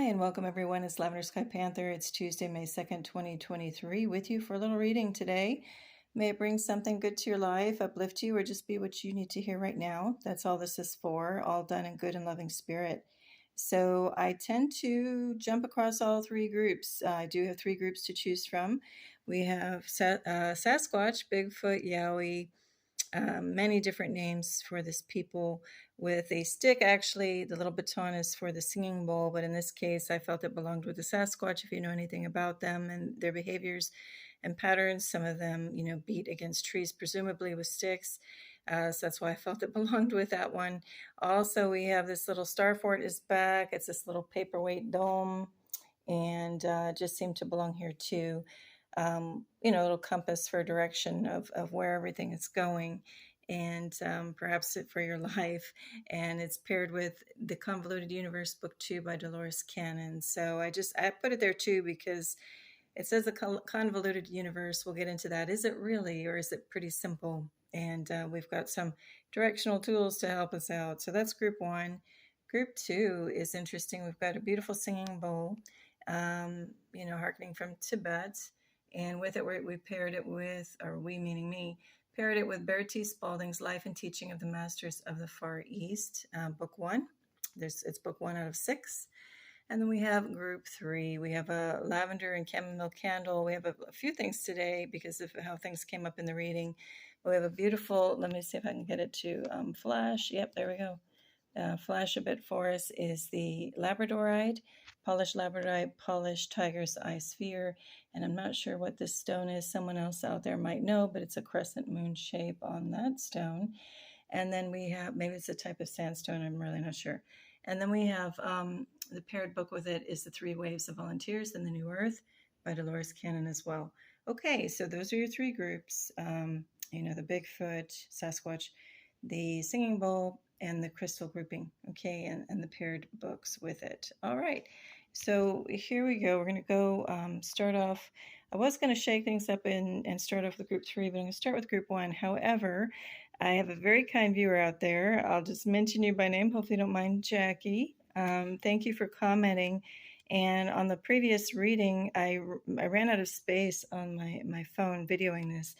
and welcome everyone. It's Lavender Sky Panther. It's Tuesday, May 2nd, 2023, with you for a little reading today. May it bring something good to your life, uplift you, or just be what you need to hear right now. That's all this is for, all done in good and loving spirit. So I tend to jump across all three groups. I do have three groups to choose from. We have Sasquatch, Bigfoot, Yowie, many different names for this people with a stick. Actually, the little baton is for the singing bowl, but in this case, I felt it belonged with the Sasquatch. If you know anything about them and their behaviors and patterns, some of them, beat against trees, presumably with sticks. So that's why I felt it belonged with that one. Also, we have this little starfort is back. It's this little paperweight dome, and just seemed to belong here too. A little compass for direction of where everything is going, and perhaps it for your life. And it's paired with the Convoluted Universe Book 2 by Dolores Cannon. So I put it there too because it says the convoluted universe. We'll get into that. Is it really, or is it pretty simple? And we've got some directional tools to help us out. So that's group one. Group two is interesting. We've got a beautiful singing bowl, hearkening from Tibet. And with it, we paired it with, or we meaning me, paired it with Baird T. Spalding's Life and Teaching of the Masters of the Far East, book one. It's book 1 out of 6. And then we have group 3. We have a lavender and chamomile candle. We have a few things today because of how things came up in the reading. We have a beautiful, let me see if I can get it to flash. Yep, there we go. Flash a bit for us is the Labradorite, polished tiger's eye sphere. And I'm not sure what this stone is. Someone else out there might know, but it's a crescent moon shape on that stone. And then we have, maybe it's a type of sandstone, I'm really not sure. And then we have the paired book with it is The 3 Waves of Volunteers and the New Earth by Dolores Cannon as well. Okay, so those are your 3 groups. The Bigfoot, Sasquatch, the singing bowl, and the crystal grouping, okay, and the paired books with it. All right, so here we go. We're going to go start off. I was going to shake things up and start off with group 3, but I'm going to start with group 1. However, I have a very kind viewer out there. I'll just mention you by name. Hopefully you don't mind, Jackie. Thank you for commenting. And on the previous reading, I ran out of space on my phone videoing this.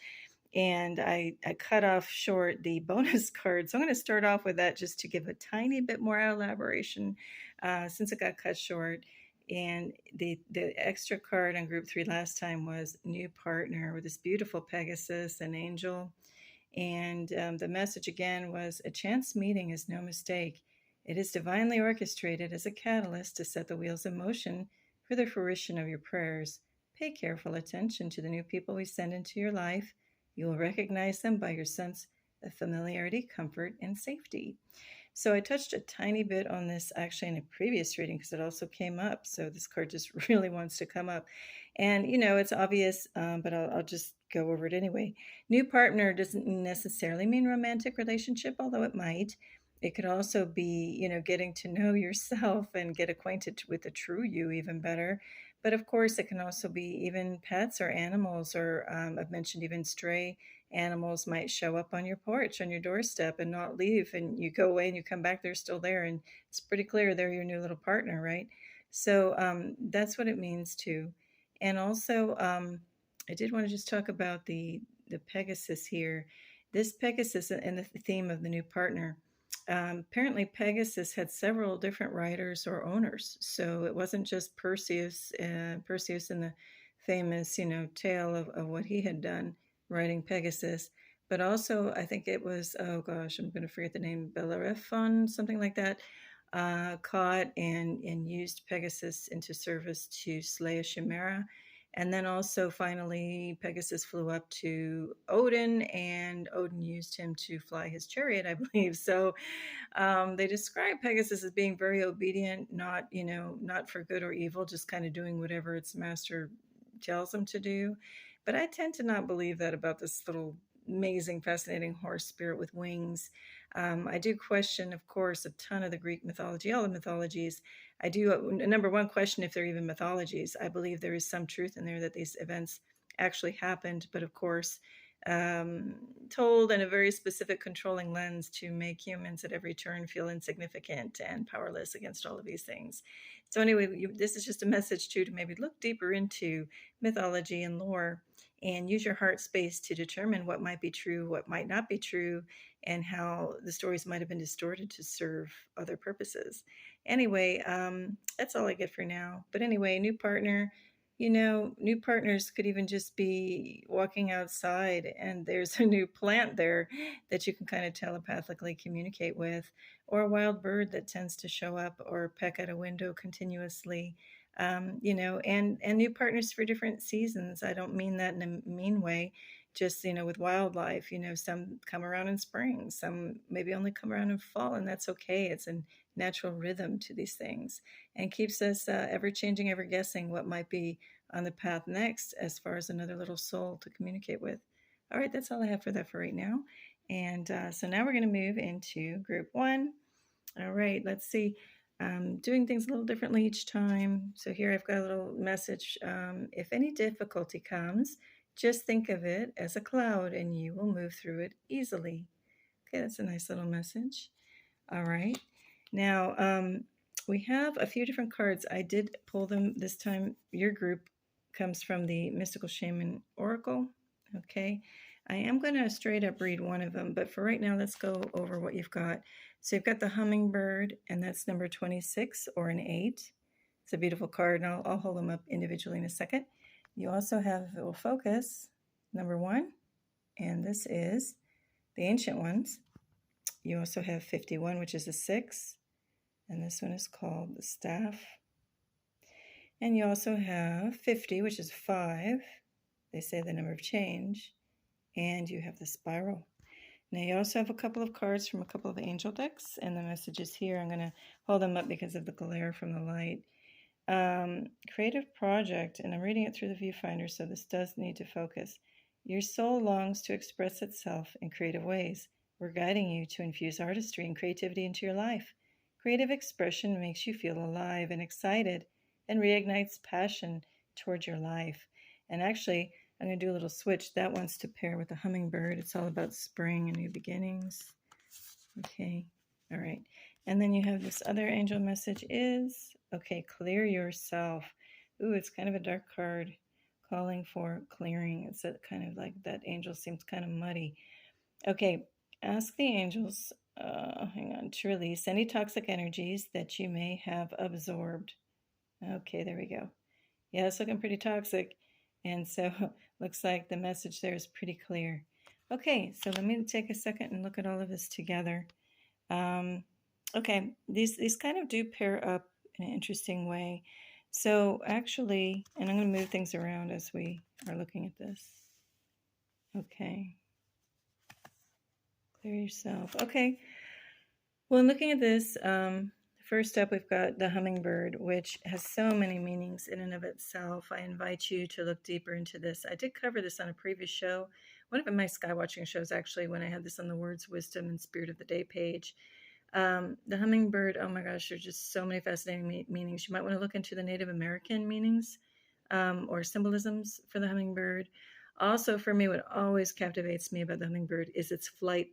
And I cut off short the bonus card. So I'm going to start off with that just to give a tiny bit more elaboration since it got cut short. And the extra card on group 3 last time was new partner with this beautiful Pegasus and angel. And the message again was, a chance meeting is no mistake. It is divinely orchestrated as a catalyst to set the wheels in motion for the fruition of your prayers. Pay careful attention to the new people we send into your life. You will recognize them by your sense of familiarity, comfort, and safety. So I touched a tiny bit on this actually in a previous reading because it also came up. So this card just really wants to come up. And, it's obvious, but I'll just go over it anyway. New partner doesn't necessarily mean romantic relationship, although it might. It could also be, getting to know yourself and get acquainted with the true you even better. But of course, it can also be even pets or animals, or I've mentioned even stray animals might show up on your porch, on your doorstep, and not leave. And you go away and you come back, they're still there. And it's pretty clear they're your new little partner, right? So that's what it means too. And also, I did want to just talk about the Pegasus here. This Pegasus and the theme of the new partner. Apparently Pegasus had several different riders or owners. So it wasn't just Perseus in the famous, tale of what he had done riding Pegasus, but also I think it was, oh gosh, I'm going to forget the name, Bellerophon, something like that, caught and used Pegasus into service to slay a chimera. And then also finally Pegasus flew up to Odin, and Odin used him to fly his chariot, I believe. So they describe Pegasus as being very obedient, not for good or evil, just kind of doing whatever its master tells him to do. But I tend to not believe that about this little amazing, fascinating horse spirit with wings. I do question, of course, a ton of the Greek mythology, all the mythologies. I do, number one, question if they're even mythologies. I believe there is some truth in there that these events actually happened. But of course, um, told in a very specific controlling lens to make humans at every turn feel insignificant and powerless against all of these things. So anyway, this is just a message too to maybe look deeper into mythology and lore and use your heart space to determine what might be true, what might not be true, and how the stories might have been distorted to serve other purposes. Anyway, that's all I get for now. But anyway, new partner, new partners could even just be walking outside and there's a new plant there that you can kind of telepathically communicate with, or a wild bird that tends to show up or peck at a window continuously. And new partners for different seasons. I don't mean that in a mean way. Just, with wildlife, some come around in spring, some maybe only come around in fall, and that's okay. It's a natural rhythm to these things and keeps us ever changing, ever guessing what might be on the path next as far as another little soul to communicate with. All right, that's all I have for that for right now. And so now we're going to move into group one. All right, let's see. Doing things a little differently each time. So here I've got a little message. If any difficulty comes, just think of it as a cloud and you will move through it easily. Okay, that's a nice little message. All right. Now, we have a few different cards. I did pull them this time. Your group comes from the Mystical Shaman Oracle. Okay. I am going to straight up read one of them, but for right now, let's go over what you've got. So you've got the hummingbird, and that's number 26 or an 8. It's a beautiful card, and I'll hold them up individually in a second. You also have, it will focus, number 1, and this is the Ancient Ones. You also have 51, which is a 6, and this one is called the Staff. And you also have 50, which is 5. They say the number of change. And you have the Spiral. Now you also have a couple of cards from a couple of angel decks, and the messages here. I'm going to hold them up because of the glare from the light. Creative project, and I'm reading it through the viewfinder, so this does need to focus. Your soul longs to express itself in creative ways. We're guiding you to infuse artistry and creativity into your life. Creative expression makes you feel alive and excited and reignites passion towards your life. And actually, I'm going to do a little switch. That wants to pair with the hummingbird. It's all about spring and new beginnings. Okay, all right. And then you have this other angel message is, okay, clear yourself. Ooh, it's kind of a dark card calling for clearing. It's a kind of like that angel seems kind of muddy. Okay, ask the angels, to release any toxic energies that you may have absorbed. Okay, there we go. Yeah, it's looking pretty toxic. And so looks like the message there is pretty clear. Okay, so let me take a second and look at all of this together. Okay, these kind of do pair up in an interesting way. So actually, and I'm going to move things around as we are looking at this. Okay. Clear yourself. Okay. Well, in looking at this, first up, we've got the hummingbird, which has so many meanings in and of itself. I invite you to look deeper into this. I did cover this on a previous show, one of my skywatching shows, actually, when I had this on the Words, Wisdom, and Spirit of the Day page. The hummingbird, oh my gosh, there's just so many fascinating meanings. You might want to look into the Native American meanings or symbolisms for the hummingbird. Also, for me, what always captivates me about the hummingbird is its flight,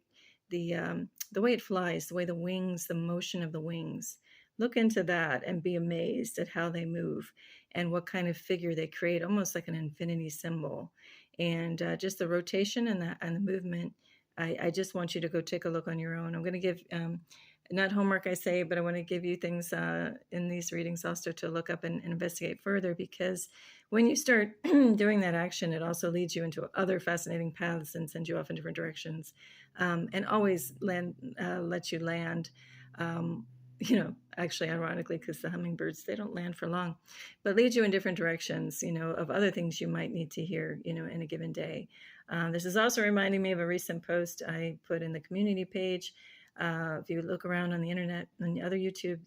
the way it flies, the way the wings, the motion of the wings. Look into that and be amazed at how they move and what kind of figure they create, almost like an infinity symbol. And just the rotation and the movement. I just want you to go take a look on your own. I'm going to give, not homework I say, but I want to give you things in these readings also to look up and investigate further, because when you start doing that action, it also leads you into other fascinating paths and sends you off in different directions, and always lets you land, actually ironically, because the hummingbirds, they don't land for long, but leads you in different directions, of other things you might need to hear, in a given day. This is also reminding me of a recent post I put in the community page. If you look around on the internet and the other YouTube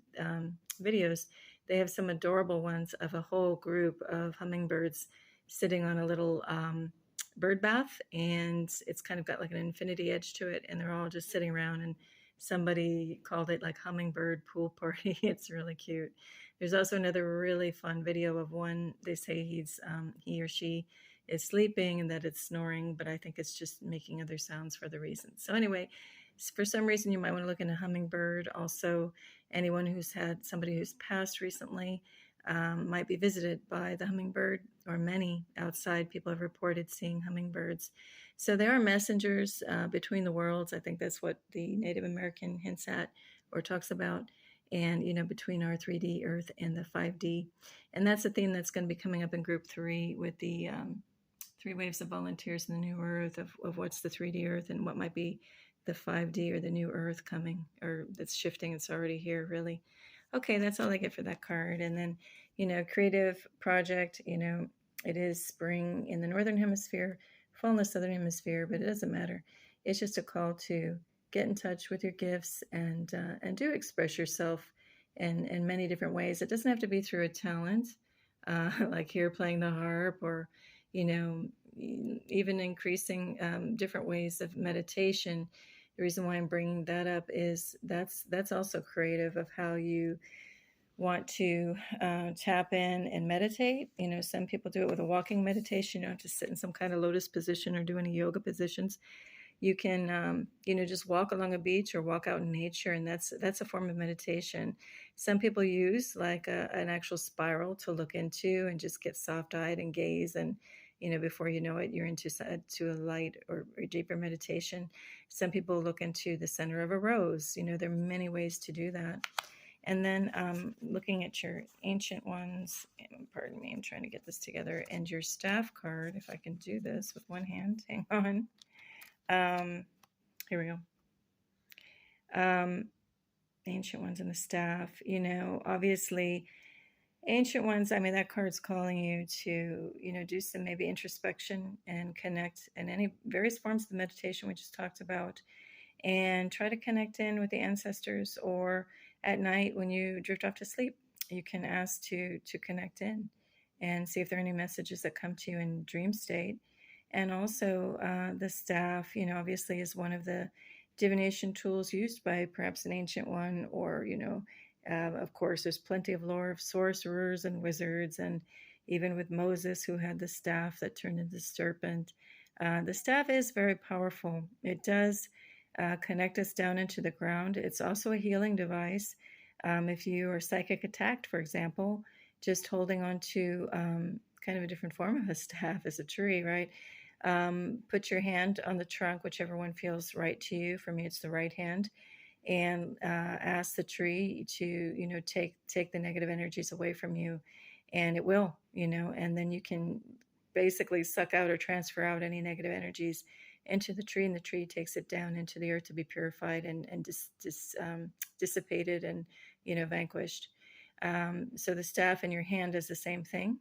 videos, they have some adorable ones of a whole group of hummingbirds sitting on a little bird bath, and it's kind of got like an infinity edge to it, and they're all just sitting around, and somebody called it like hummingbird pool party. It's really cute. There's also another really fun video of one. They say he or she is sleeping and that it's snoring, but I think it's just making other sounds for the reason. So anyway, for some reason, you might want to look into hummingbird. Also, anyone who's had somebody who's passed recently might be visited by the hummingbird, or many outside people have reported seeing hummingbirds. So they are messengers between the worlds. I think that's what the Native American hints at or talks about. And, between our 3D Earth and the 5D. And that's a theme that's going to be coming up in group 3 with the 3 waves of volunteers in the new Earth of what's the 3D Earth and what might be the 5D or the new Earth coming, or that's shifting. It's already here, really. Okay, that's all I get for that card. And then, creative project, it is spring in the Northern Hemisphere, fall in the Southern Hemisphere, but it doesn't matter. It's just a call to get in touch with your gifts and do express yourself in many different ways. It doesn't have to be through a talent, like here playing the harp, or, even increasing different ways of meditation. The reason why I'm bringing that up is that's also creative of how you want to tap in and meditate. Some people do it with a walking meditation. You don't have to sit in some kind of lotus position or do any yoga positions. You can, just walk along a beach or walk out in nature, and that's a form of meditation. Some people use like an actual spiral to look into and just get soft-eyed and gaze, and before you know it, you're into a light or deeper meditation. Some people look into the center of a rose. There are many ways to do that. And then looking at your ancient ones, pardon me, I'm trying to get this together, and your staff card, if I can do this with one hand, hang on. Here we go. Ancient ones and the staff, obviously ancient ones, that card's calling you to, do some maybe introspection and connect in any various forms of the meditation we just talked about, and try to connect in with the ancestors. Or at night when you drift off to sleep, you can ask to connect in and see if there are any messages that come to you in dream state. And also the staff, obviously is one of the divination tools used by perhaps an ancient one, or, of course, there's plenty of lore of sorcerers and wizards, and even with Moses, who had the staff that turned into the serpent. The staff is very powerful. It does connect us down into the ground. It's also a healing device. If you are psychic attacked, for example, just holding on to kind of a different form of a staff is a tree, right? Put your hand on the trunk, whichever one feels right to you. For me, it's the right hand, and ask the tree to, take the negative energies away from you, and it will, and then you can basically suck out or transfer out any negative energies into the tree, and the tree takes it down into the earth to be purified and dissipated and, vanquished. So the staff in your hand is the same thing.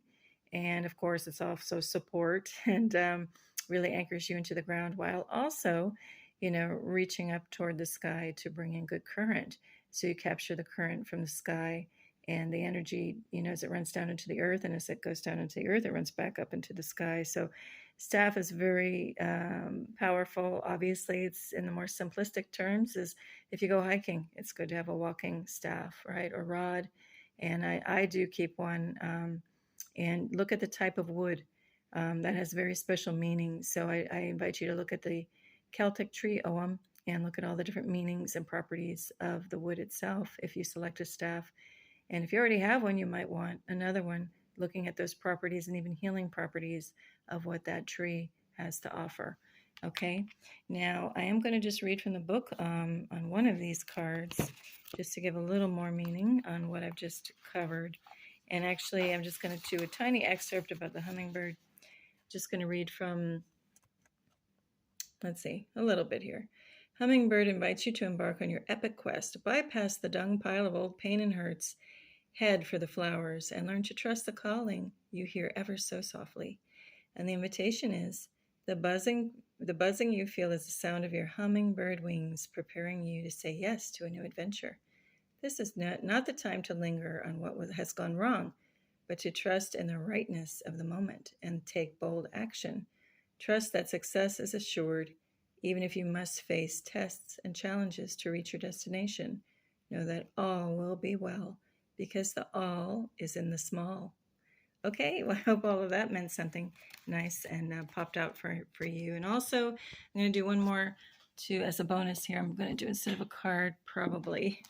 And of course, it's also support and really anchors you into the ground, while also, reaching up toward the sky to bring in good current. So you capture the current from the sky and the energy, as it runs down into the earth, and as it goes down into the earth, it runs back up into the sky. So staff is very powerful. Obviously, it's in the more simplistic terms is if you go hiking, it's good to have a walking staff, right, or rod. And I do keep one. And look at the type of wood that has very special meaning. So I invite you to look at the Celtic tree Ogham and look at all the different meanings and properties of the wood itself if you select a staff. And if you already have one, you might want another one, looking at those properties and even healing properties of what that tree has to offer. Okay, now I am going to just read from the book on one of these cards, just to give a little more meaning on what I've just covered. And actually, I'm just going to do a tiny excerpt about the hummingbird. Just going to read from, let's see, a little bit here. Hummingbird invites you to embark on your epic quest. Bypass the dung pile of old pain and hurts. Head for the flowers and learn to trust the calling you hear ever so softly. And the invitation is, the buzzing you feel is the sound of your hummingbird wings, preparing you to say yes to a new adventure. This is not the time to linger on what has gone wrong, but to trust in the rightness of the moment and take bold action. Trust that success is assured, even if you must face tests and challenges to reach your destination. Know that all will be well, because the all is in the small. Okay, well, I hope all of that meant something nice and popped out for you. And also, I'm going to do one more as a bonus here. I'm going to do, instead of a card, probably,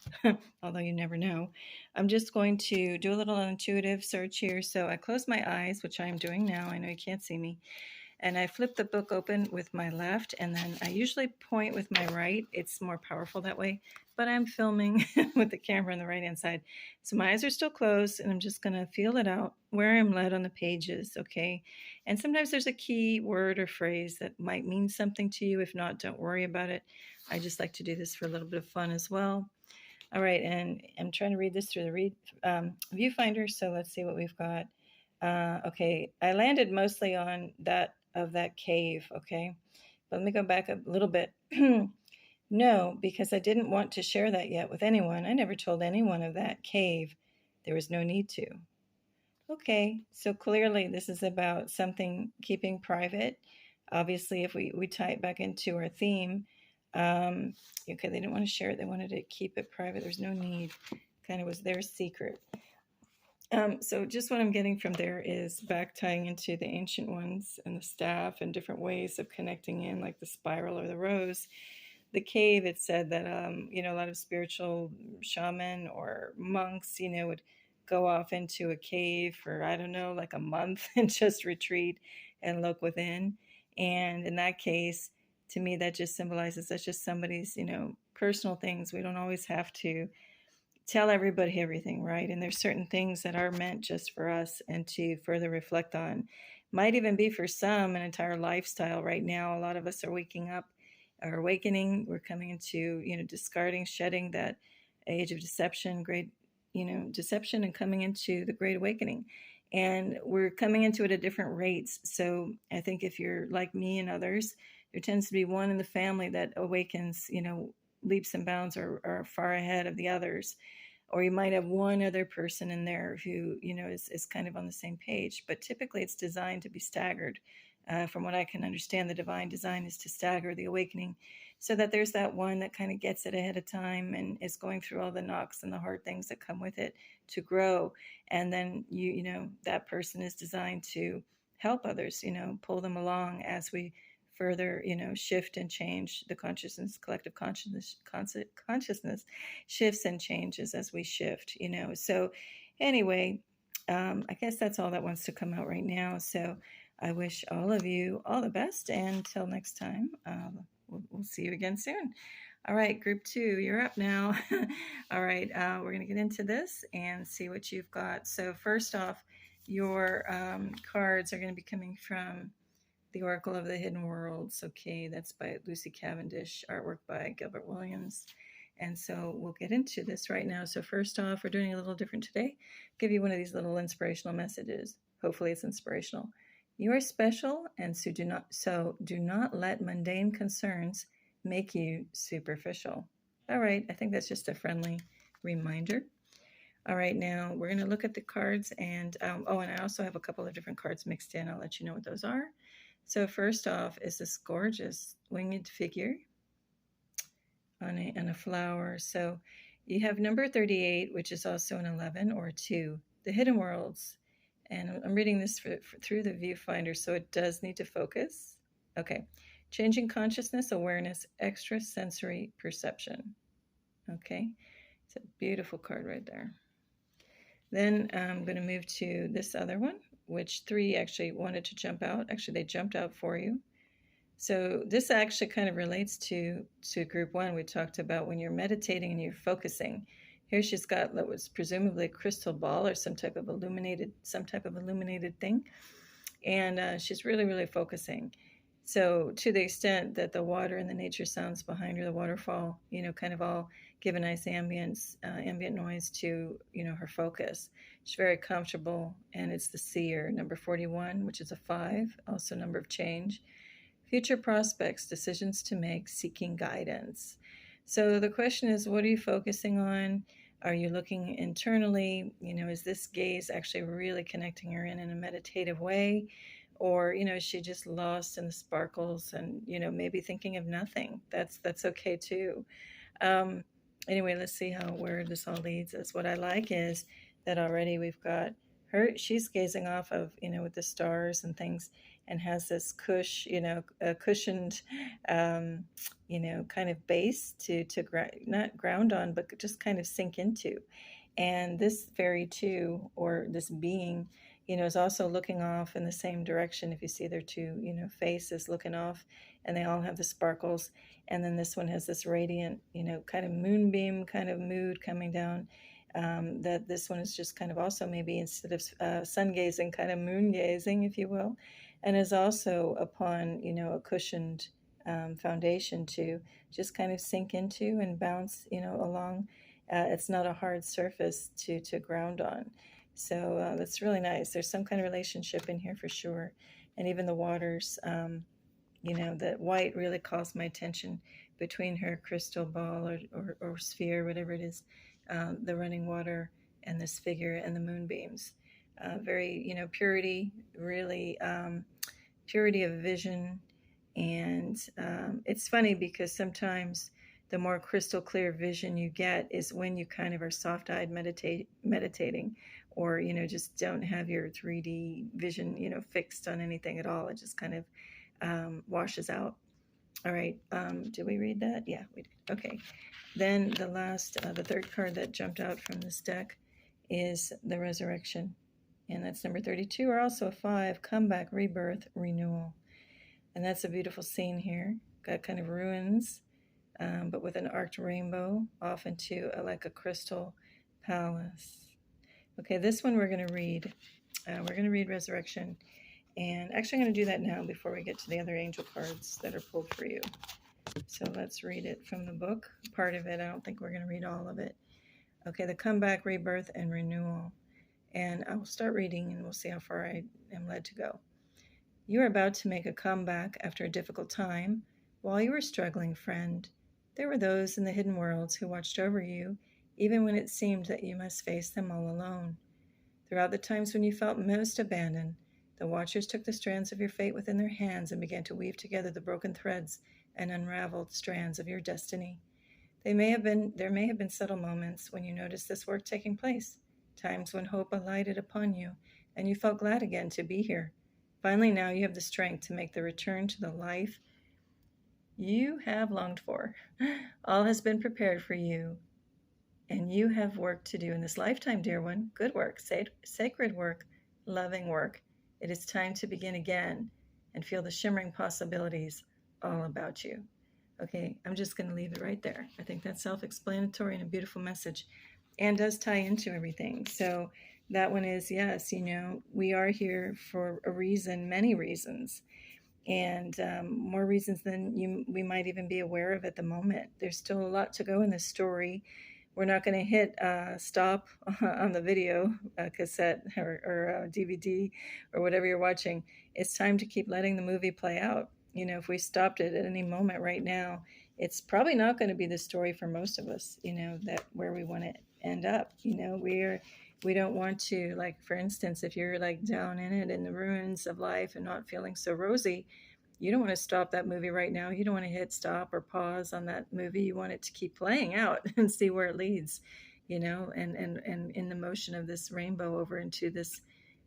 although you never know, I'm just going to do a little intuitive search here. So I close my eyes, which I am doing now. I know you can't see me. And I flip the book open with my left, and then I usually point with my right. It's more powerful that way, but I'm filming with the camera on the right hand side. So my eyes are still closed, and I'm just going to feel it out where I'm led on the pages, okay? And sometimes there's a key word or phrase that might mean something to you. If not, don't worry about it. I just like to do this for a little bit of fun as well. All right, and I'm trying to read this through the viewfinder, so let's see what we've got. Okay, I landed mostly on that cave, okay? But let me go back a little bit. No, because I didn't want to share that yet with anyone. I never told anyone of that cave. There was no need to. Okay, so clearly this is about something keeping private. Obviously, if we tie it back into our theme, okay, they didn't want to share it. They wanted to keep it private. There's no need. Kind of was their secret. So just what I'm getting from there is back tying into the ancient ones and the staff and different ways of connecting in, like the spiral or the rose. The cave, it said that, a lot of spiritual shaman or monks, would go off into a cave for, I don't know, like a month and just retreat and look within. And in that case, to me, that just symbolizes that's just somebody's, personal things. We don't always have to tell everybody everything, right? And there's certain things that are meant just for us and to further reflect on. Might even be for some an entire lifestyle. Right now, a lot of us are waking up or awakening. We're coming into, discarding, shedding that age of deception, deception, and coming into the great awakening. And we're coming into it at different rates. So I think if you're like me and others, there tends to be one in the family that awakens, leaps and bounds or are far ahead of the others. Or you might have one other person in there who, is kind of on the same page. But typically it's designed to be staggered. From what I can understand, the divine design is to stagger the awakening so that there's that one that kind of gets it ahead of time and is going through all the knocks and the hard things that come with it to grow. And then, that person is designed to help others, pull them along as we further, shift and change the consciousness, collective consciousness shifts and changes as we shift, So anyway, I guess that's all that wants to come out right now. So I wish all of you all the best. And until next time, we'll see you again soon. All right, group 2, you're up now. All right, we're going to get into this and see what you've got. So first off, your cards are going to be coming from the Oracle of the Hidden Worlds. Okay, that's by Lucy Cavendish, artwork by Gilbert Williams. And so we'll get into this right now. So first off, we're doing a little different today. I'll give you one of these little inspirational messages. Hopefully it's inspirational. You are special, and so do not let mundane concerns make you superficial. All right, I think that's just a friendly reminder. All right, now we're going to look at the cards, and and I also have a couple of different cards mixed in. I'll let you know what those are. So first off is this gorgeous winged figure on a flower. So you have number 38, which is also an 11 or 2, the hidden worlds. And I'm reading this through the viewfinder, so it does need to focus. Okay. Changing consciousness, awareness, extrasensory perception. Okay. It's a beautiful card right there. Then I'm going to move to this other one, which 3 actually wanted to jump out. Actually, they jumped out for you. So this actually kind of relates to group 1. We talked about when you're meditating and you're focusing. Here she's got what was presumably a crystal ball or some type of illuminated thing. And she's really, really focusing. So to the extent that the water and the nature sounds behind her, the waterfall, kind of all give a nice ambient noise to, her focus. She's very comfortable, and it's the seer, number 41, which is a 5, also number of change. Future prospects, decisions to make, seeking guidance. So the question is, what are you focusing on? Are you looking internally? Is this gaze actually really connecting her in a meditative way? Or, is she just lost in the sparkles and, maybe thinking of nothing? That's okay too. Anyway, let's see where this all leads us. What I like is that already we've got she's gazing off of, with the stars and things, and has this a cushioned, um, kind of base to not ground on, but just kind of sink into. And this fairy too, or this being, is also looking off in the same direction. If you see their two, faces looking off, and they all have the sparkles. And then this one has this radiant, kind of moonbeam kind of mood coming down. That this one is just kind of also maybe instead of sun gazing, kind of moon gazing, if you will, and is also upon, a cushioned foundation to just kind of sink into and bounce, along. It's not a hard surface to ground on. So that's really nice. There's some kind of relationship in here for sure. And even the waters, the white really calls my attention between her crystal ball or sphere, whatever it is, the running water and this figure and the moonbeams. Very, purity, really purity of vision. And it's funny because sometimes the more crystal clear vision you get is when you kind of are soft-eyed meditating, or, just don't have your 3D vision, fixed on anything at all. It just kind of washes out. All right. Did we read that? Yeah, we did. Okay. Then the third card that jumped out from this deck is the Resurrection. And that's number 32, or also a 5, comeback, rebirth, renewal. And that's a beautiful scene here. Got kind of ruins, but with an arced rainbow off into like a crystal palace. Okay, this one we're going to read. We're going to read Resurrection. And actually I'm going to do that now before we get to the other angel cards that are pulled for you. So let's read it from the book. Part of it, I don't think we're going to read all of it. Okay, the comeback, rebirth, and renewal. And I will start reading and we'll see how far I am led to go. You are about to make a comeback after a difficult time. While you were struggling, friend, there were those in the hidden worlds who watched over you, even when it seemed that you must face them all alone. Throughout the times when you felt most abandoned, the Watchers took the strands of your fate within their hands and began to weave together the broken threads and unraveled strands of your destiny. There may have been subtle moments when you noticed this work taking place, times when hope alighted upon you, and you felt glad again to be here. Finally, now you have the strength to make the return to the life you have longed for. All has been prepared for you, and you have work to do in this lifetime, dear one. Good work, sacred work, loving work. It is time to begin again and feel the shimmering possibilities all about you. Okay, I'm just going to leave it right there. I think that's self-explanatory and a beautiful message and does tie into everything. So that one is, yes, we are here for a reason, many reasons, and more reasons than we might even be aware of at the moment. There's still a lot to go in this story. We're not going to hit stop on the video cassette or DVD or whatever you're watching. It's time to keep letting the movie play out. If we stopped it at any moment right now, it's probably not going to be the story for most of us, that where we want to end up. We don't want to, like, for instance, if you're like down in it in the ruins of life and not feeling so rosy, you don't want to stop that movie right now. You don't want to hit stop or pause on that movie. You want it to keep playing out and see where it leads, and in the motion of this rainbow over into this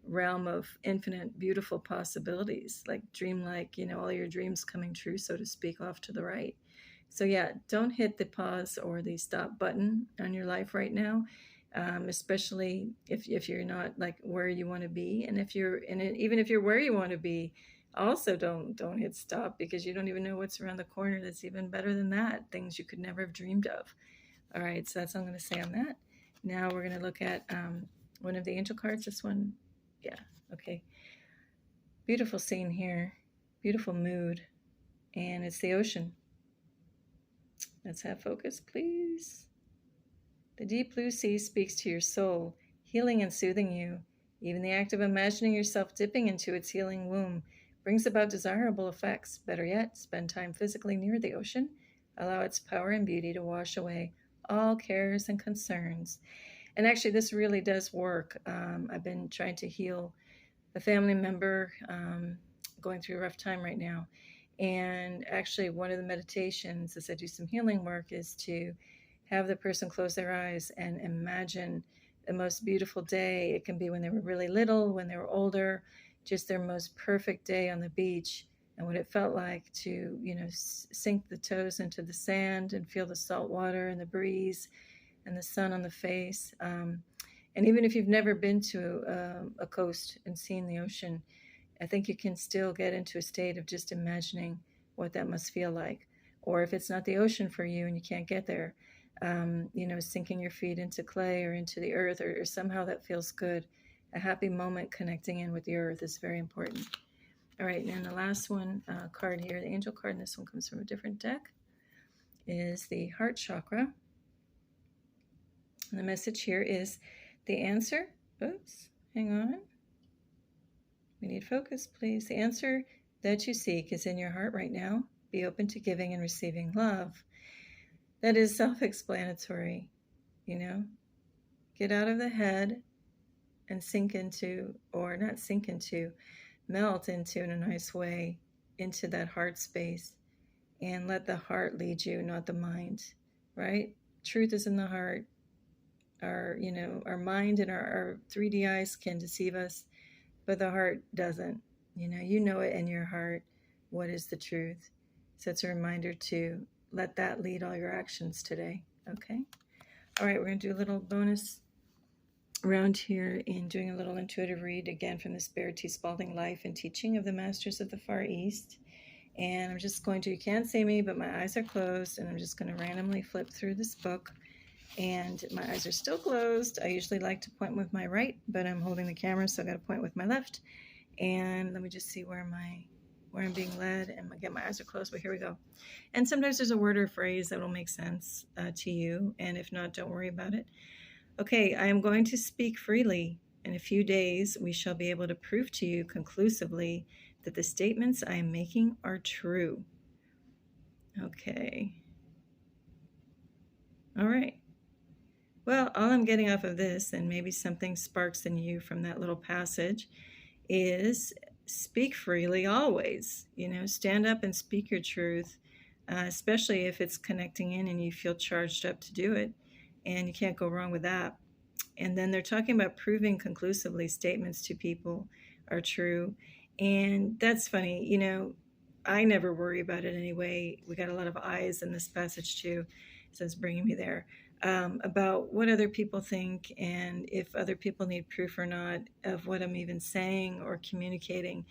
realm of infinite beautiful possibilities, like dreamlike, all your dreams coming true, so to speak, off to the right. So yeah, don't hit the pause or the stop button on your life right now, especially if you're not like where you want to be. And if you're in it, even if you're where you want to be, also don't hit stop, because you don't even know what's around the corner that's even better than that, things you could never have dreamed of. All right, so that's all I'm going to say on that. Now we're going to look at one of the angel cards. This one, yeah, okay. Beautiful scene here, beautiful mood, and it's the ocean. Let's have focus, please. The deep blue sea speaks to your soul, healing and soothing you. Even the act of imagining yourself dipping into its healing womb brings about desirable effects. Better yet, spend time physically near the ocean. Allow its power and beauty to wash away all cares and concerns. And actually, this really does work. I've been trying to heal a family member going through a rough time right now. And actually, one of the meditations as I do some healing work is to have the person close their eyes and imagine the most beautiful day. It can be when they were really little, when they were older, just their most perfect day on the beach, and what it felt like to, sink the toes into the sand and feel the salt water and the breeze and the sun on the face. And even if you've never been to a coast and seen the ocean, I think you can still get into a state of just imagining what that must feel like. Or if it's not the ocean for you and you can't get there, sinking your feet into clay or into the earth, or somehow that feels good. A happy moment connecting in with the earth is very important. All right, and the last one card here, the angel card, and this one comes from a different deck, is the heart chakra. And the message here is the answer. Oops, hang on. We need focus, please. The answer that you seek is in your heart right now. Be open to giving and receiving love. That is self-explanatory, Get out of the head and sink into, or not sink into, melt into, in a nice way, into that heart space. And let the heart lead you, not the mind, right? Truth is in the heart. Our mind and our 3D eyes can deceive us, but the heart doesn't. You know it in your heart, what is the truth. So it's a reminder to let that lead all your actions today, okay? All right, we're going to do a little bonus round here in doing a little intuitive read, again, from this Baird T. Spalding Life and Teaching of the Masters of the Far East. And I'm just going to, you can't see me, but my eyes are closed, and I'm just going to randomly flip through this book. And my eyes are still closed. I usually like to point with my right, but I'm holding the camera, so I got to point with my left. And let me just see where I'm being led, and again, my eyes are closed, but here we go. And sometimes there's a word or phrase that will make sense to you, and if not, don't worry about it. Okay, I am going to speak freely. In a few days, we shall be able to prove to you conclusively that the statements I am making are true. Okay. All right. Well, all I'm getting off of this, and maybe something sparks in you from that little passage, is speak freely always. Stand up and speak your truth, especially if it's connecting in and you feel charged up to do it, and you can't go wrong with that. And then they're talking about proving conclusively statements to people are true. And that's funny. I never worry about it anyway. We got a lot of eyes in this passage too, so it's bringing me there. About what other people think and if other people need proof or not of what I'm even saying or communicating,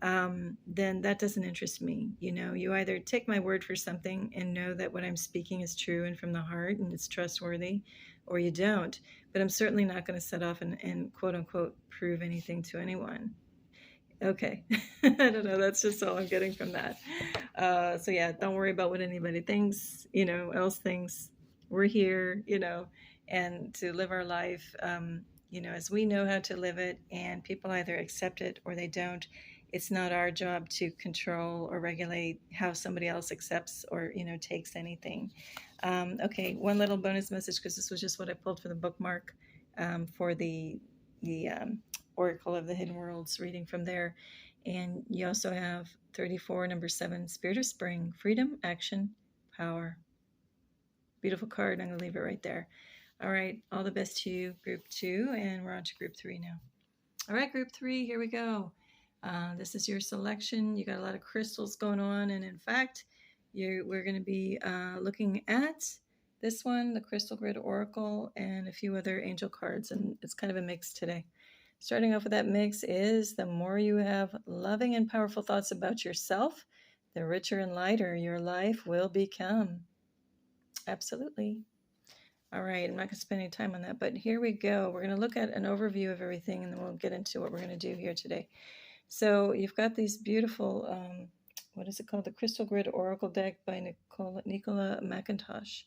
then that doesn't interest me. You either take my word for something and know that what I'm speaking is true and from the heart and it's trustworthy, or you don't. But I'm certainly not going to set off and quote unquote prove anything to anyone. Okay. I don't know. That's just all I'm getting from that. So yeah, don't worry about what anybody thinks, else thinks. We're here, and to live our life, as we know how to live it, and people either accept it or they don't. It's not our job to control or regulate how somebody else accepts or, takes anything. Okay, one little bonus message, because this was just what I pulled for the bookmark for the Oracle of the Hidden Worlds reading from there. And you also have 34, number 7, Spirit of Spring, Freedom, Action, Power. Beautiful card. I'm going to leave it right there. All right. All the best to you, Group 2. And we're on to Group 3 now. All right, Group 3. Here we go. This is your selection. You got a lot of crystals going on. And in fact, we're going to be looking at this one, the Crystal Grid Oracle, and a few other angel cards. And it's kind of a mix today. Starting off with that mix is the more you have loving and powerful thoughts about yourself, the richer and lighter your life will become. Absolutely. All right, I'm not going to spend any time on that, but here we go. We're going to look at an overview of everything, and then we'll get into what we're going to do here today. So you've got these beautiful, what is it called? The Crystal Grid Oracle deck by Nicola McIntosh.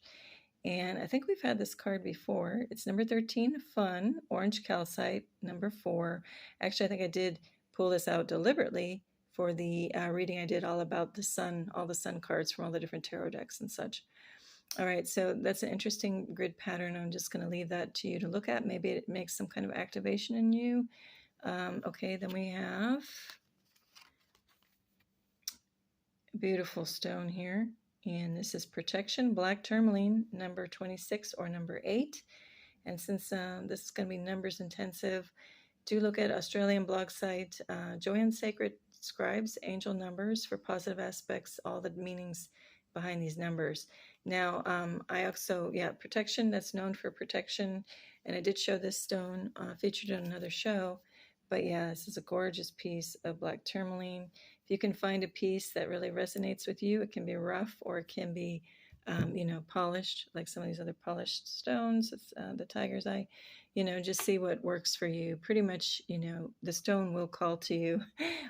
And I think we've had this card before. It's number 13, Fun, Orange Calcite, number 4. Actually, I think I did pull this out deliberately for the reading I did all about the sun, all the sun cards from all the different tarot decks and such. All right, so that's an interesting grid pattern. I'm just going to leave that to you to look at. Maybe it makes some kind of activation in you. Okay, then we have a beautiful stone here. And this is Protection, Black Tourmaline, number 26 or number 8. And since this is going to be numbers intensive, do look at Australian blog site Joanne Sacred Scribes Angel Numbers for positive aspects, all the meanings behind these numbers. Now, I also, protection, that's known for protection. And I did show this stone featured in another show. But yeah, this is a gorgeous piece of black tourmaline. If you can find a piece that really resonates with you, it can be rough or it can be, polished, like some of these other polished stones. It's the tiger's eye. Just see what works for you. Pretty much, the stone will call to you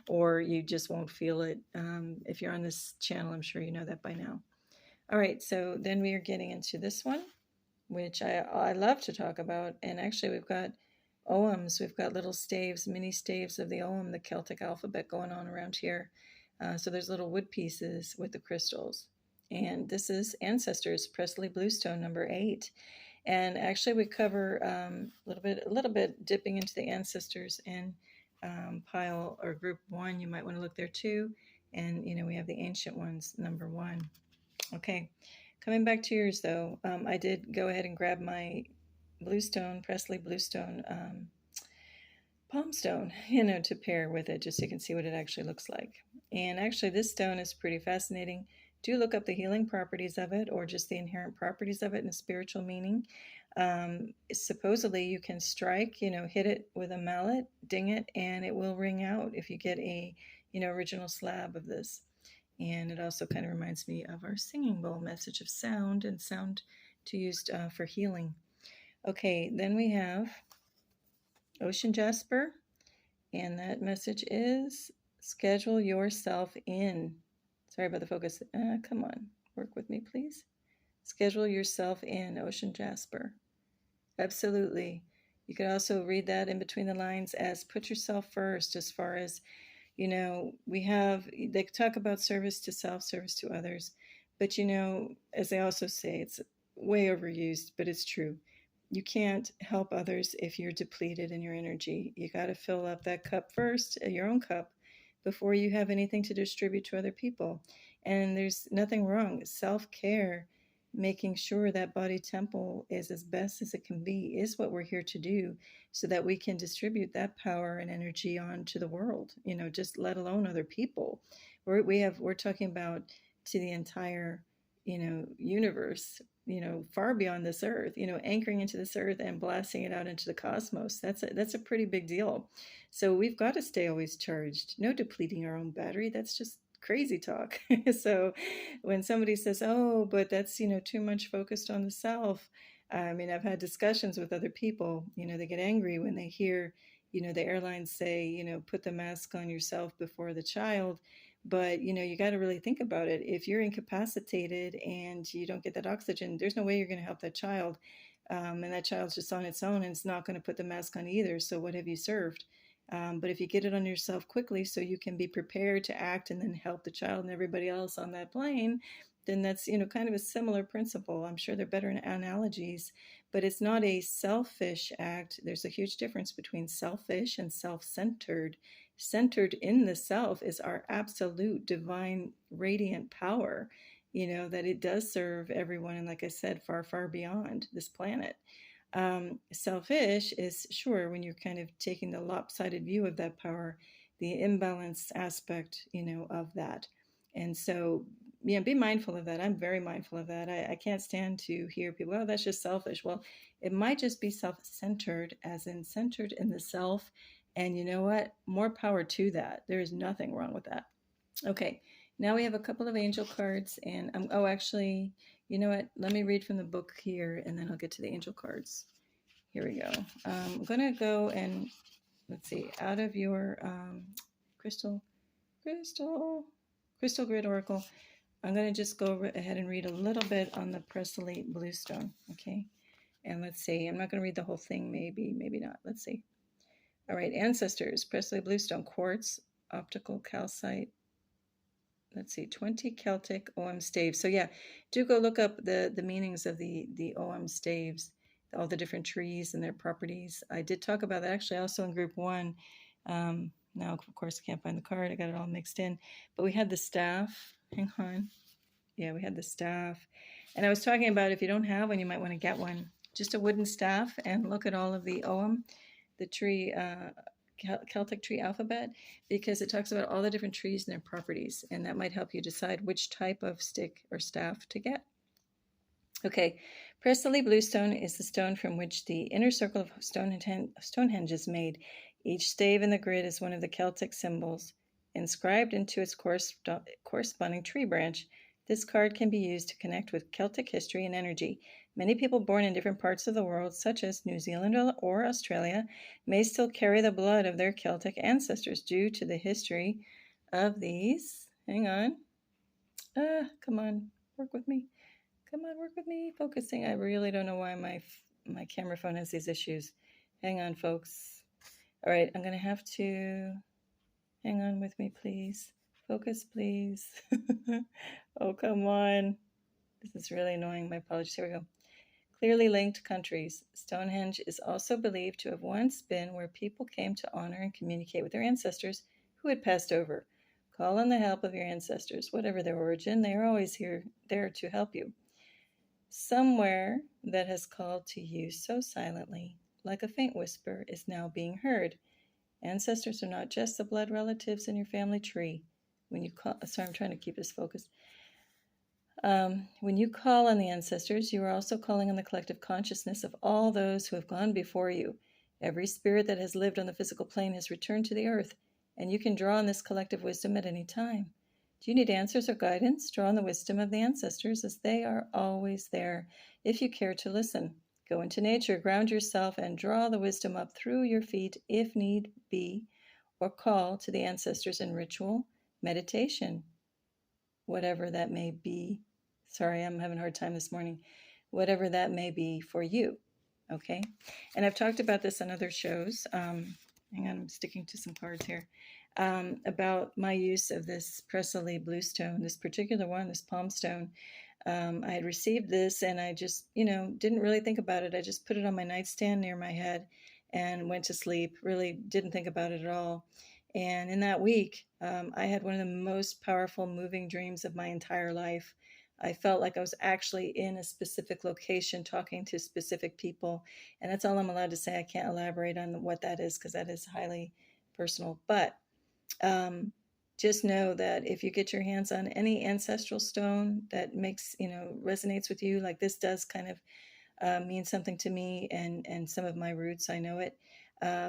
or you just won't feel it. If you're on this channel, I'm sure you know that by now. All right, so then we are getting into this one, which I love to talk about. And actually, we've got oghams. We've got little staves, mini staves of the ogham, the Celtic alphabet going on around here. So there's little wood pieces with the crystals. And this is Ancestors, Presley Bluestone, number 8. And actually, we cover a little bit dipping into the Ancestors and pile or group 1. You might want to look there too. And, we have the ancient ones, number 1. Okay, coming back to yours though, I did go ahead and grab my Bluestone, Presley Bluestone palmstone, to pair with it, just so you can see what it actually looks like. And actually, this stone is pretty fascinating. Do look up the healing properties of it or just the inherent properties of it and the spiritual meaning. Supposedly, you can strike, hit it with a mallet, ding it, and it will ring out if you get a, original slab of this. And it also kind of reminds me of our singing bowl message of sound and sound to use for healing. Okay, then we have ocean jasper, and that message is schedule yourself in. Sorry about the focus. Come on, work with me, please. Schedule yourself in, ocean jasper. Absolutely. You could also read that in between the lines as put yourself first, as far as, they talk about service to self, service to others. But, as they also say, it's way overused, but it's true. You can't help others if you're depleted in your energy. You got to fill up that cup first, your own cup, before you have anything to distribute to other people. And there's nothing wrong. Self-care, making sure that body temple is as best as it can be, is what we're here to do, so that we can distribute that power and energy onto the world, just let alone other people. We're talking about to the entire, universe, far beyond this earth, anchoring into this earth and blasting it out into the cosmos. That's a pretty big deal. So we've got to stay always charged, no depleting our own battery. That's just crazy talk. So when somebody says, oh, but that's, too much focused on the self. I mean, I've had discussions with other people, they get angry when they hear, the airlines say, put the mask on yourself before the child. But, you got to really think about it. If you're incapacitated and you don't get that oxygen, there's no way you're going to help that child. And that child's just on its own and it's not going to put the mask on either. So what have you served? But if you get it on yourself quickly so you can be prepared to act and then help the child and everybody else on that plane, then that's, kind of a similar principle. I'm sure they're better analogies, but it's not a selfish act. There's a huge difference between selfish and self-centered. Centered in the self is our absolute divine radiant power, that it does serve everyone. And like I said, far, far beyond this planet. Selfish is, sure, when you're kind of taking the lopsided view of that power, the imbalanced aspect, of that. And so, be mindful of that. I'm very mindful of that. I can't stand to hear people, oh, that's just selfish. Well, it might just be self-centered, as in centered in the self. And you know what? More power to that. There is nothing wrong with that. Okay, now we have a couple of angel cards. And actually, you know what? Let me read from the book here, and then I'll get to the angel cards. Here we go. I'm going to go and, let's see, out of your crystal grid oracle, I'm going to just go ahead and read a little bit on the Presley Bluestone, okay? And let's see, I'm not going to read the whole thing, maybe not. Let's see. All right, Ancestors, Presley Bluestone, quartz, optical calcite. Let's see, 20 Celtic ogham staves. So yeah, do go look up the meanings of the ogham staves, all the different trees and their properties. I did talk about that actually also in group 1. Now, of course, I can't find the card. I got it all mixed in. But we had the staff. Hang on. Yeah, we had the staff. And I was talking about if you don't have one, you might want to get one. just a wooden staff and look at all of the Ogham, the tree, Celtic tree alphabet, because it talks about all the different trees and their properties, and that might help you decide which type of stick or staff to get. Okay, Presley Bluestone is the stone from which the inner circle of Stonehenge is made. Each stave in the grid is one of the Celtic symbols inscribed into its corresponding tree branch. This card can be used to connect with Celtic history and energy. Many people born in different parts of the world, such as New Zealand or Australia, may still carry the blood of their Celtic ancestors due to the history of these. Hang on. Come on, work with me. Come on, work with me. Focusing. I really don't know why my camera phone has these issues. Hang on, folks. All right, I'm going to have to hang on with me, please. Focus, please. Oh, come on. This is really annoying. My apologies. Here we go. Clearly linked countries. Stonehenge is also believed to have once been where people came to honor and communicate with their ancestors who had passed over. Call on the help of your ancestors. Whatever their origin, they are always there to help you. Somewhere that has called to you so silently, like a faint whisper, is now being heard. Ancestors are not just the blood relatives in your family tree. When you call, sorry, I'm trying to keep this focused. When you call on the ancestors, you are also calling on the collective consciousness of all those who have gone before you. Every spirit that has lived on the physical plane has returned to the earth, and you can draw on this collective wisdom at any time. Do you need answers or guidance? Draw on the wisdom of the ancestors, as they are always there if you care to listen. Go into nature, ground yourself, and draw the wisdom up through your feet if need be, or call to the ancestors in ritual, meditation, whatever that may be. Sorry, I'm having a hard time this morning. Whatever that may be for you, okay? And I've talked about this on other shows. Hang on, I'm sticking to some cards here. About my use of this Presley Bluestone, this particular one, this palmstone. I had received this and I just, didn't really think about it. I just put it on my nightstand near my head and went to sleep. Really didn't think about it at all. And in that week, I had one of the most powerful, moving dreams of my entire life. I felt like I was actually in a specific location talking to specific people. And that's all I'm allowed to say. I can't elaborate on what that is because that is highly personal. But just know that if you get your hands on any ancestral stone that makes, resonates with you, like this does kind of mean something to me and some of my roots, I know it.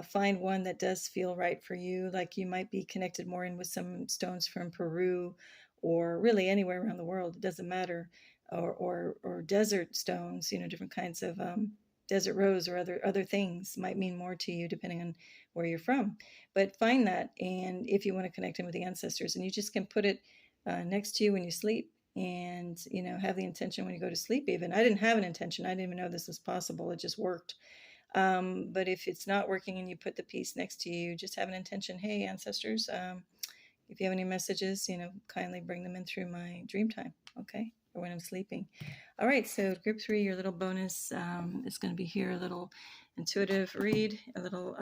Find one that does feel right for you, like you might be connected more in with some stones from Peru or really anywhere around the world. It doesn't matter. Or desert stones, different kinds of desert rose or other things might mean more to you depending on where you're from. But find that, and if you want to connect in with the ancestors, and you just can put it next to you when you sleep, and have the intention when you go to sleep. Even I didn't have an intention. I didn't even know this was possible. It just worked. But if it's not working and you put the piece next to you, just have an intention. Hey, ancestors, if you have any messages, kindly bring them in through my dream time, okay? Or when I'm sleeping. All right, so group 3, your little bonus is going to be here, a little intuitive read, a little,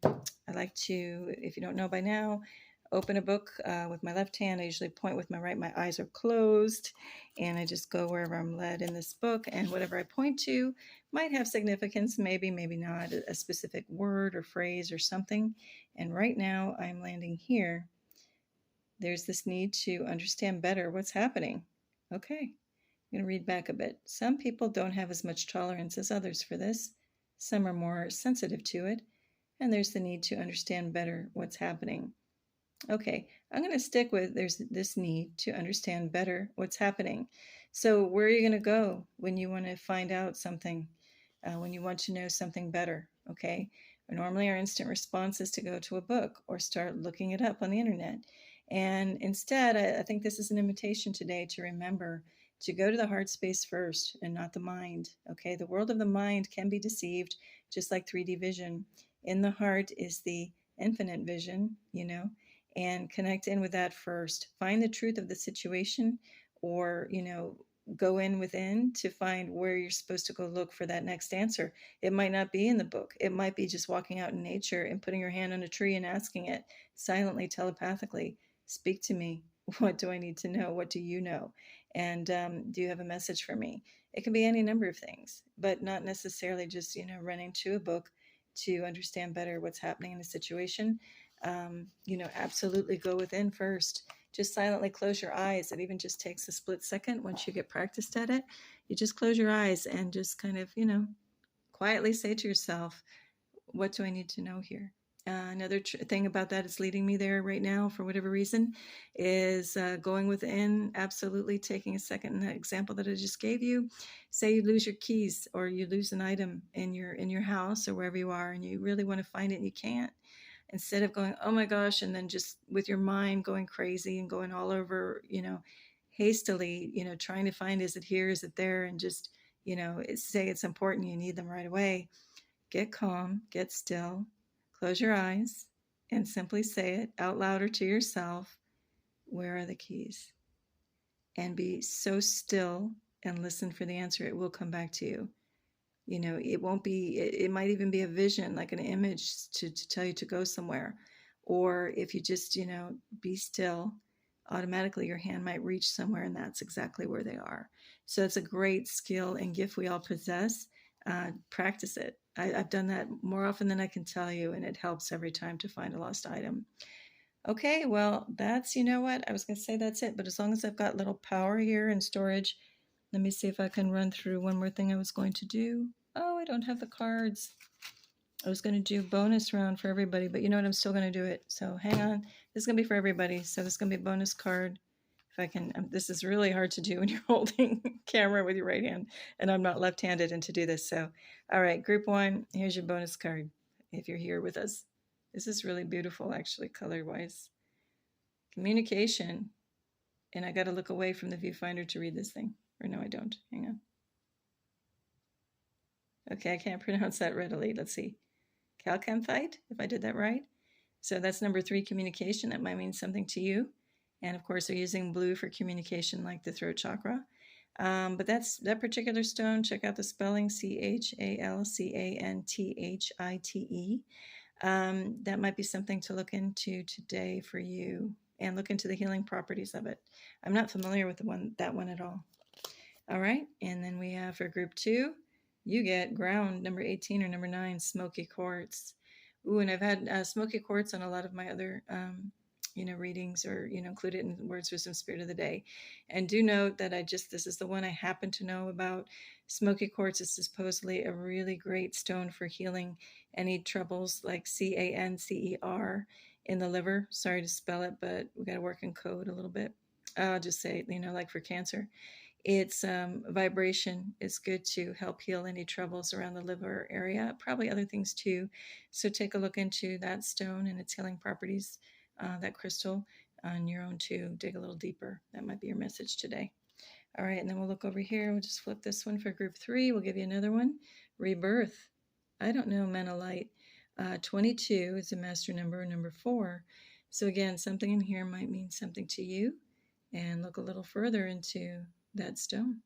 I like to, if you don't know by now, open a book with my left hand. I usually point with my right. My eyes are closed, and I just go wherever I'm led in this book, and whatever I point to might have significance, maybe not, a specific word or phrase or something. And right now I'm landing here. There's this need to understand better what's happening. Okay, I'm going to read back a bit. Some people don't have as much tolerance as others for this. Some are more sensitive to it, and there's the need to understand better what's happening. Okay, I'm going to stick with there's this need to understand better what's happening. So where are you going to go when you want to find out something, when you want to know something better, okay? Normally our instant response is to go to a book or start looking it up on the internet. And instead, I think this is an invitation today to remember to go to the heart space first and not the mind, okay? The world of the mind can be deceived, just like 3D vision. In the heart is the infinite vision, and connect in with that first. Find the truth of the situation, or, go in within to find where you're supposed to go look for that next answer. It might not be in the book. It might be just walking out in nature and putting your hand on a tree and asking it silently, telepathically, speak to me. What do I need to know? What do you know? And do you have a message for me? It can be any number of things, but not necessarily just, running to a book to understand better what's happening in a situation. Absolutely go within first. Just silently close your eyes. It even just takes a split second once you get practiced at it. You just close your eyes and just kind of, quietly say to yourself, what do I need to know here? Another thing about that is leading me there right now for whatever reason is going within, absolutely taking a second in that example that I just gave you. Say you lose your keys or you lose an item in your house or wherever you are, and you really want to find it and you can't. Instead of going, oh my gosh, and then just with your mind going crazy and going all over, hastily, trying to find, is it here, is it there, and just, say it's important, you need them right away. Get calm, get still, close your eyes, and simply say it out loud or to yourself, where are the keys? And be so still and listen for the answer. It will come back to you. It won't be, it might even be a vision, like an image to tell you to go somewhere. Or if you just, be still, automatically your hand might reach somewhere and that's exactly where they are. So it's a great skill and gift we all possess. Practice it. I've done that more often than I can tell you, and it helps every time to find a lost item. Okay, well, that's, what? I was going to say that's it, but as long as I've got little power here and storage, let me see if I can run through one more thing I was going to do. Oh, I don't have the cards. I was going to do bonus round for everybody, but you know what? I'm still going to do it. So hang on. This is going to be for everybody. So this is going to be a bonus card. If I can, this is really hard to do when you're holding camera with your right hand, and I'm not left-handed and to do this. So, all right, group one, here's your bonus card if you're here with us. This is really beautiful, actually, color-wise. Communication. And I got to look away from the viewfinder to read this thing. Or no, I don't. Hang on. Okay, I can't pronounce that readily. Let's see. Calcanthite, if I did that right. So that's number 3, communication. That might mean something to you. And of course, they're using blue for communication, like the throat chakra. But that's that particular stone. Check out the spelling, Chalcanthite. That might be something to look into today for you, and look into the healing properties of it. I'm not familiar with that one at all. All right, and then we have for group 2, you get ground, number 18 or number 9, smoky quartz. Ooh, and I've had smoky quartz on a lot of my other readings, or include it in Words, Wisdom, Spirit of the Day. And do note that this is the one I happen to know about. Smoky quartz is supposedly a really great stone for healing any troubles like Cancer in the liver. Sorry to spell it, but we got to work in code a little bit. I'll just say, like for cancer. Its vibration is good to help heal any troubles around the liver area, probably other things too. So take a look into that stone and its healing properties, that crystal on your own too. Dig a little deeper. That might be your message today. All right, and then we'll look over here. We'll just flip this one for group 3. We'll give you another one. Rebirth. I don't know, Menolite. 22 is a master number 4. So again, something in here might mean something to you. And look a little further into that stone.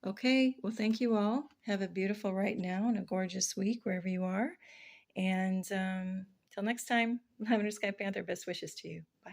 Okay, well, thank you all. Have a beautiful right now and a gorgeous week wherever you are. And till next time, Lavender Sky Panther, best wishes to you. Bye.